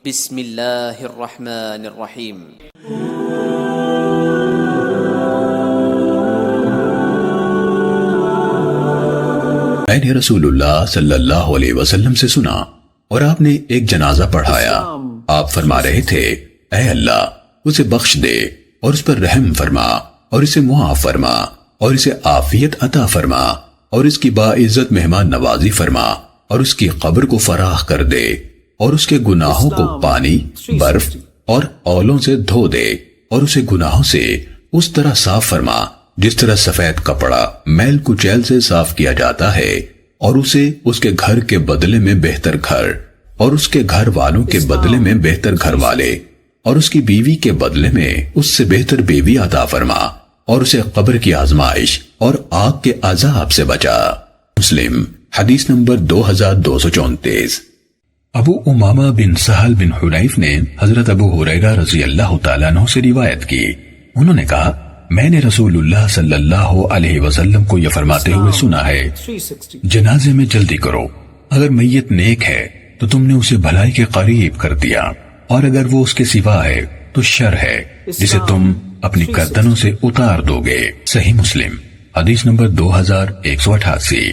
بسم اللہ الرحمن الرحیم۔ میں نے رسول اللہ صلی اللہ علیہ وسلم سے سنا اور آپ نے ایک جنازہ پڑھایا۔ آپ فرما رہے تھے، اے اللہ اسے بخش دے اور اس پر رحم فرما اور اسے معاف فرما اور اسے عافیت عطا فرما اور اس کی باعزت مہمان نوازی فرما اور اس کی قبر کو فراخ کر دے اور اس کے گناہوں کو پانی، برف اور اولوں سے دھو دے اور اسے گناہوں سے اس طرح صاف فرما جس طرح سفید کپڑا میل کچیل سے صاف کیا جاتا ہے، اور اسے اس کے گھر کے بدلے میں بہتر گھر اور اس کے گھر والوں کے بدلے میں بہتر گھر والے اور اس کی بیوی کے بدلے میں اس سے بہتر بیوی عطا فرما اور اسے قبر کی آزمائش اور آگ کے عذاب سے بچا۔ مسلم حدیث نمبر 2234۔ ابو امامہ بن سہل بن حنیف نے حضرت ابو ہریرہ رضی اللہ تعالیٰ عنہ سے روایت کی، انہوں نے کہا، میں نے رسول اللہ صلی اللہ علیہ وسلم کو یہ فرماتے ہوئے سنا ہے، جنازے میں جلدی کرو، اگر میت نیک ہے تو تم نے اسے بھلائی کے قریب کر دیا، اور اگر وہ اس کے سوا ہے تو شر ہے جسے تم اپنی گردنوں سے اتار دو گے۔ صحیح مسلم حدیث نمبر 2188۔